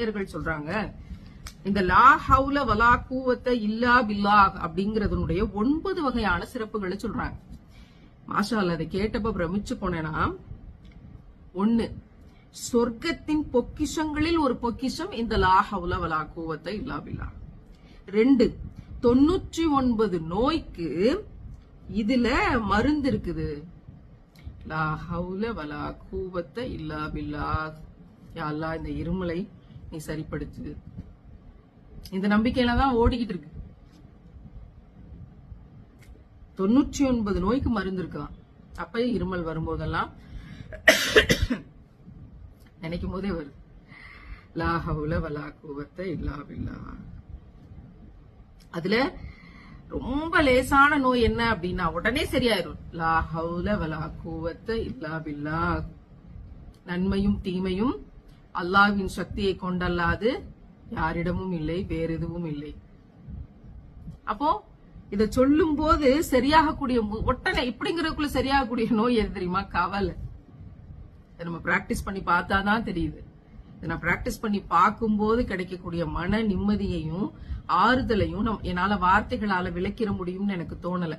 சொல்றாங்க இந்த லா ஹவுல வலா கூவத்த இல்லா பில்லாஹ் அப்படிங்கறதனுடைய 9 வகையான சிறப்புகளை சொல்றாங்க. மாஷா அல்லாஹ், அதை கேட்டப்ப பிரமிச்சு போனேன்னா, 1, சொர்க்கத்தின் பொக்கிஷங்களில் ஒரு பொக்கிஷம் இந்த லா ஹவுல வலா கூவத்த இல்லா பில்லாஹ். 2, 99 நோய்க்கு இதுல மருந்து இருக்குது. லா ஹவுல வலா கூவத்த இல்லா பில்லாஹ். யா அல்லாஹ், இந்த இருமலை நீ சரிப்படுத்து. இந்த நம்பிக்கையில தான் ஓடிக்கிட்டு இருக்கு. 99 நோய்க்கு மருந்து இருக்கலாம். அப்ப இருமல் வரும்போதெல்லாம் நினைக்கும் போதே வருது, லா ஹவுல வலா குவத்த இல்லா பில்லாஹ். அதுல ரொம்ப லேசான நோய் என்ன அப்படின்னா உடனே சரியாயிரும். லா ஹவுல வலா குவத்த இல்லா பில்லாஹ். நன்மையும் தீமையும் அல்லாஹ்வின் சக்தியை கொண்டல்லாது யாரிடமும் இல்லை, வேற எதுவும் இல்லை. அப்போ இத சொல்லும் போது சரியாகக்கூடிய ஒட்டனை இப்படிங்கிறதுக்குள்ள சரியாகக்கூடிய நோய் எது தெரியுமா? கவலை. நம்ம பிராக்டிஸ் பண்ணி பார்த்தாதான் தெரியுது. நான் பிராக்டிஸ் பண்ணி பார்க்கும்போது கிடைக்கக்கூடிய மன நிம்மதியையும் ஆறுதலையும் என்னால வார்த்தைகளால விளக்கிட முடியும்னு எனக்கு தோணல.